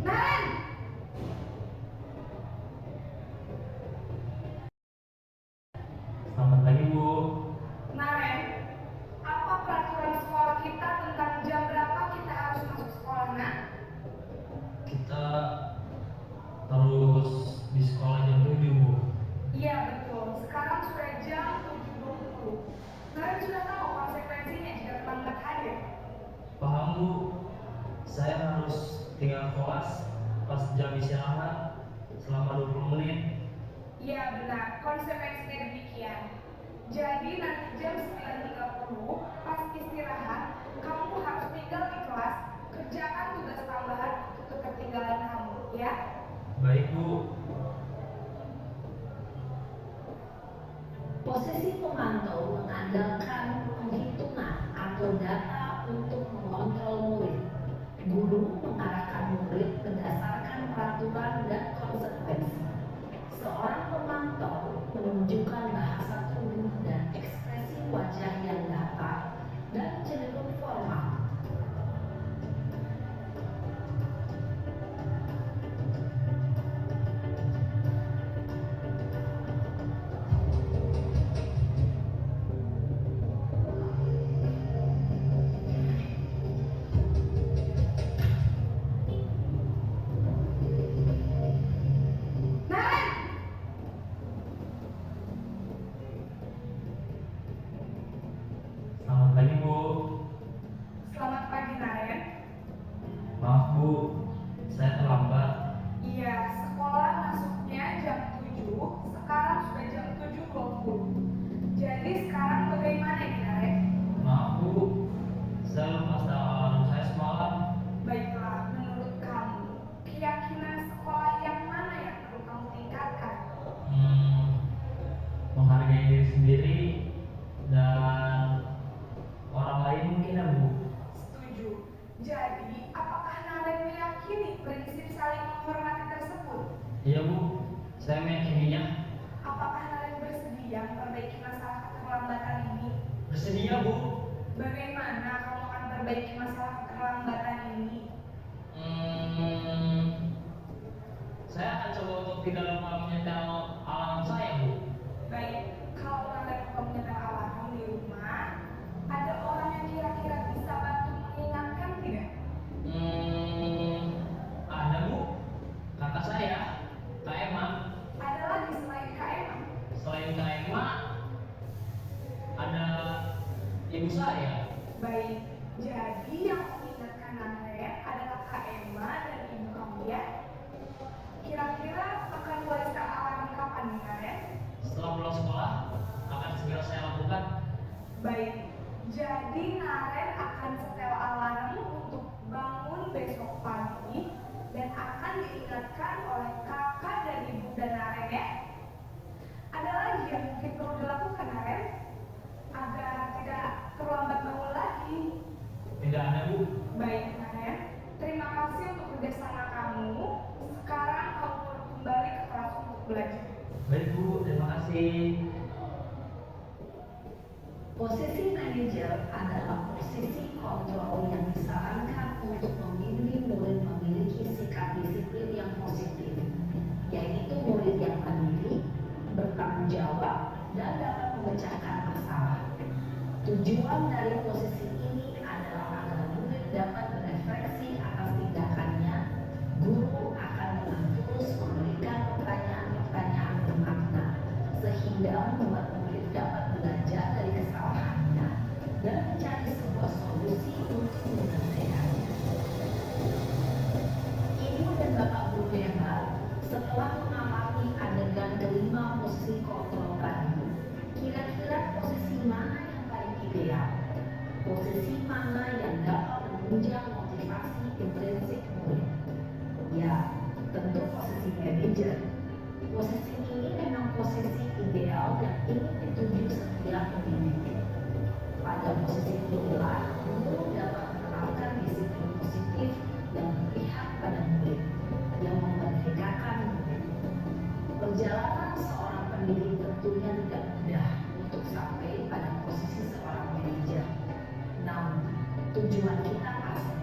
Naren! Selamat pagi Bu. Naren, apa peraturan sekolah kita tentang jam berapa kita harus masuk sekolah, nak? Kita harus di sekolah jam 7 Bu. Iya betul, sekarang sudah jam 7.20. Naren sudah tahu konsekuensinya jika terlambat hadir. Paham Bu. Saya harus tinggal kelas pas jam istirahat selama 20 menit. Iya benar, konsekuensinya demikian. Jadi nanti jam 9.30 pas istirahat, kamu harus tinggal di kelas, kerjakan tugas tambahan untuk ketertinggalan kamu, ya. Baik, Bu. Posisi pemantau mengandalkan penghitungan atau data untuk mengontrol murid. Guru mengarahkan murid berdasarkan peraturan dan konsekuensi. Seorang pemantau menunjukkan bahasa tubuh dan ekspresi wajah yang datar dan cenderung formal. Naren! Selamat pagi, Bu. Selamat pagi, Naren. Maaf, Bu. Saya terlambat. Iya, sekolah masuknya jam 7, sekarang sudah jam 7:20. Jadi sekarang bagaimana ini, Naren? Maaf, Bu. Saya lupa setel alarm saya semalam. Baiklah, menurut kamu, keyakinan sekolah yang mana yang perlu kamu tingkatkan? Menghargai diri sendiri dan orang lain mungkin, ya, Bu. Setuju. Jadi, apakah Naren meyakini prinsip saling menghormati tersebut? Iya, Bu. Saya meyakininya. Apakah Naren bersedia memperbaiki masalah keterlambatan ini? Bersedia, Bu. Bagaimana kamu akan perbaiki masalah keterlambatan ini? Saya akan coba untuk tidak lupa menyetel alarm saya, Bu. Baik, kalau Naren lupa menyetel alarm di rumah, ada orang yang kira-kira bisa bantu mengingatkan tidak? Ada, Bu. Kakak saya, Kak Emma. Ada lagi selain Kak Emma? Selain Kak Emma, ada ibu saya. Baik, jadi yang mengingatkan Naren adalah Kak Emma dan ibu kamu, ya? Kira-kira akan mulai setel alarm kapan nih, Naren? Setelah pulang sekolah, akan segera saya lakukan. Baik, jadi Naren akan setel alarm untuk bangun besok pagi dan akan diingatkan oleh kakak dan ibu dan Naren, ya. Ada lagi yang mungkin perlu dilakukan, Naren, agar tidak terlambat bangun lagi. Tidak ada, Bu. Baik, Naren, terima kasih untuk kerjasama kamu. Sekarang kamu perlu kembali ke kelas untuk belajar. Baik, Bu. Terima kasih. Posisi manajer adalah posisi kontrol yang disarankan untuk membimbing murid memiliki sikap disiplin yang positif, yaitu murid yang mandiri, bertanggung jawab, dan dapat memecahkan masalah. Tujuan dari posisi ini adalah agar murid dapat berefleksi atas tindakannya. Guru akan dengan tulus memberikan pertanyaan-pertanyaan bermakna sehingga membuat murid dapat belajar dari kesalahannya dan mencari sebuah solusi untuk menyelesaikannya. Ibu dan bapak guru yang baru, setelah mengalami adegan kelima posisi kontrol tadi, kira-kira posisi mana yang paling ideal? Posisi mana yang dapat menunjang motivasi intrinsik murid? Ya, tentu posisi manajer. Posisi ini memang posisi ideal yang ingin dituju setiap pemimpin. Pada posisi inilah guru dapat menerapkan disiplin positif yang berpihak pada murid, yang memerdekakan murid. Perjalanan seorang pendidik tentunya tidak mudah untuk sampai pada posisi seorang manajer. Namun, tujuan kita pasti,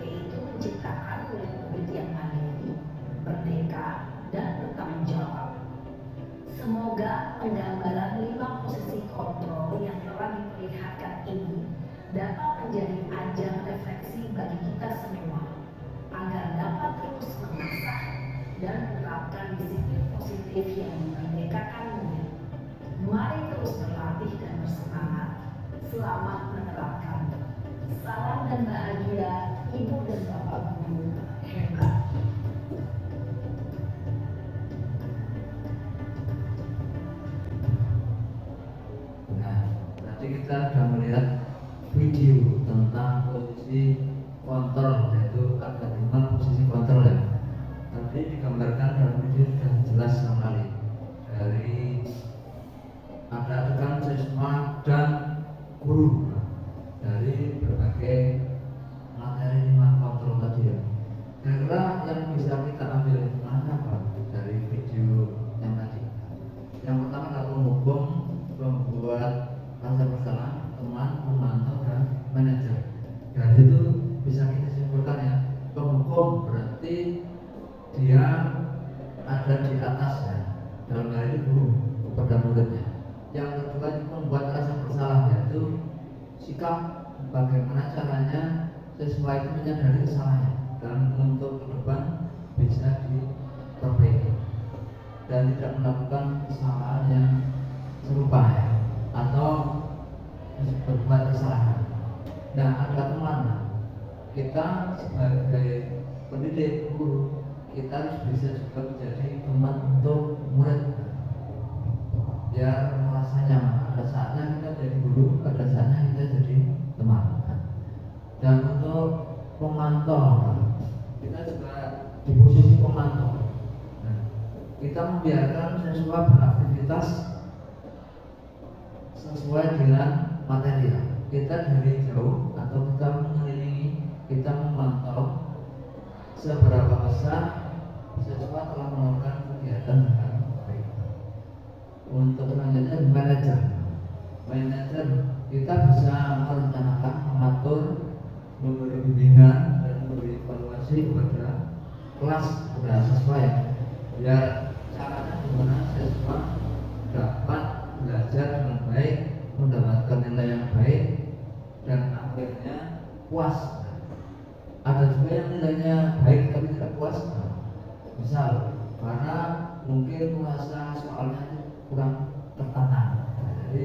yaitu menciptakan murid-murid yang mandiri, merdeka, dan bertanggung jawab. Semoga penggambaran 5 posisi kontrol yang telah diperlihatkan ini dapat menjadi ajang refleksi bagi kita semua, agar dapat terus mengasah dan menerapkan disiplin positif yang memerdekakan murid. Mari terus berlatih dan bersemangat. Selamat menerapkan. Salam dan bahagia, Ibu dan Bapak Guru hebat. Nah, tadi kita sudah melihat video kontrol, yaitu ada 5 posisi kontrol ya. Tadi digambarkan dalam video sudah jelas sekali dari ada adegan siswa dan guru dari berbagai materi 5 kontrol tadi ya. Kira-kira yang bisa kita ambil mana Pak dari video yang tadi? Yang pertama adalah penghukum, pembuat rasa bersalah, teman, pemantau, dan manajer. Dari itu bisa kita simpulkan ya, penghukum berarti dia ada di atasnya, dalam hal ini guru kepada muridnya. Yang kedua itu membuat rasa bersalah, yaitu sikap bagaimana caranya siswa itu menyadari kesalahannya dan untuk ke depan bisa diperbaiki dan tidak melakukan kesalahan yang serupa ya, atau berbuat kesalahan. Nah, ada teman, kita sebagai pendidik guru kita harus bisa juga menjadi teman untuk murid biar merasa nyaman. Ada saatnya kita jadi guru, ada saatnya kita jadi teman. Dan untuk pemantau, kita juga di posisi pemantau. Nah, kita membiarkan siswa beraktivitas sesuai dengan materi. Kita dari jauh atau kita mengelilingi, kita memantau seberapa besar siswa telah melakukan kegiatan dengan baik. Untuk selanjutnya manajer kita bisa merencanakan, mengatur, memberi bimbingan dan memberi evaluasi kepada kelas, kepada siswa ya, biar caranya gimana siswa dapat belajar dengan baik, mendapatkan nilai yang baik, dan akhirnya puas. Ada juga yang nilainya baik tapi tidak puas. Misal karena mungkin merasa soalnya kurang tertata. Jadi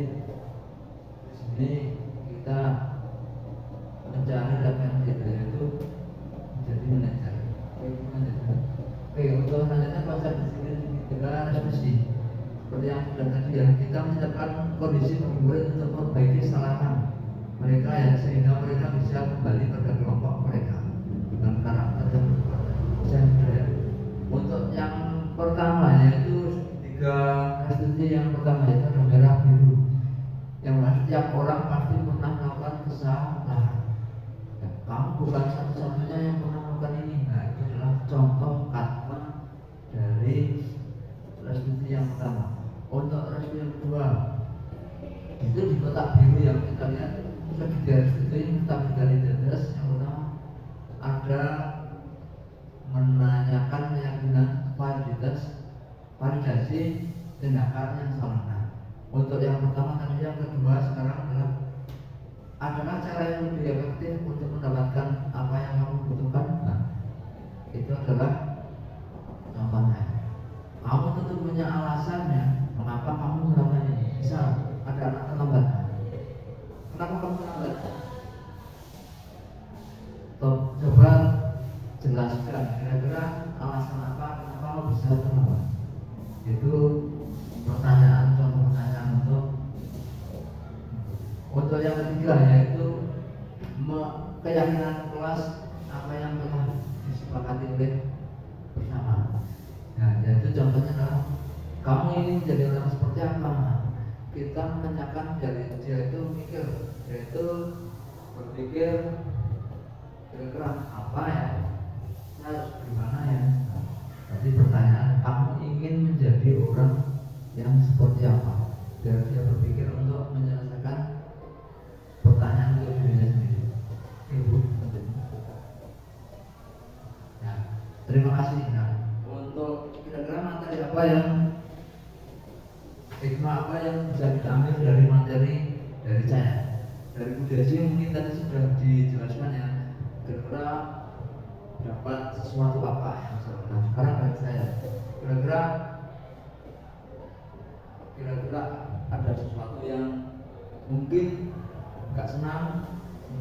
di sini kita mencari dan kita itu menjadi manajer. Oke, untuk selanjutnya konsep disiplin adalah revisi. Seperti yang sudah tadi ya, kita menciptakan kondisi bagi murid untuk memperbaiki kesalahan mereka ya, sehingga mereka bisa kembali pada kelompok mereka dengan karakter yang berbeda. Untuk yang pertama yaitu 3 restitusi. Yang pertama itu adalah merah biru, yang setiap orang pasti pernah melakukan kesalahan. Ya, kamu bukan satu-satunya yang pernah melakukan ini. Nah, itu adalah contoh kata dari restitusi yang pertama. Untuk restitusi yang kedua itu di kotak biru yang kita lihat sudah 3 restitusi, tapi dari atas yang pertama ada menanyakan keyakinan validasi tindakan yang salah. Nah, untuk yang pertama tadi, yang kedua sekarang adalah cara yang lebih efektif untuk mendapatkan apa yang kamu butuhkan. Nah, itu adalah contohnya. Kamu tentu punya alasannya mengapa kamu melakukan ini. Misal ada anak terlambat, kenapa kamu terlambat? Coba jelaskan kira-kira alasan apa kenapa kamu bisa terlambat. Itu pertanyaan, contoh pertanyaan untuk yang ketiga, yaitu keyakinan kelas apa yang telah disepakati oleh bersama. Nah, yaitu contohnya adalah kamu ini menjadi orang seperti apa? Kita menanyakan dari dia itu mikir, yaitu berpikir kira-kira apa ya, saya harus gimana ya. Jadi pertanyaan, kamu ingin menjadi orang yang seperti apa? Biar dia berpikir untuk menyelesaikan pertanyaan untuk dirinya sendiri. Ibu, ya, terima kasih. Nah, untuk kira-kira materi apa yang hikmah apa yang bisa kita ambil dari materi dari saya, dari Bu Desi mungkin tadi sudah dijelaskan ya, kira-kira dapat sesuatu apa yang salah. Nah, sekarang dari saya, kira-kira ada sesuatu yang mungkin nggak senang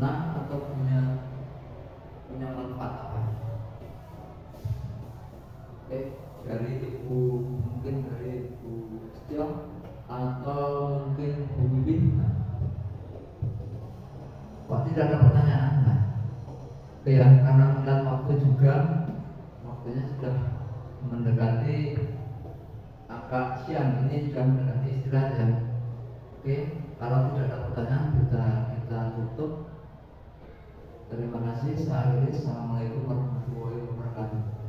atau punya manfaat apa? Oke, dari Ibu, mungkin dari Ibu Setio atau mungkin Bu Bibi. Kok tidak ada pertanyaan? Nah, oke, Oke ya, karena melihat waktu juga, waktunya sudah mendekati agak siang, ini sudah mendekati istirahat ya. Oke, kalau tidak ada pertanyaan kita tutup. Terima kasih. Saya akhiri. Assalamualaikum warahmatullahi wabarakatuh.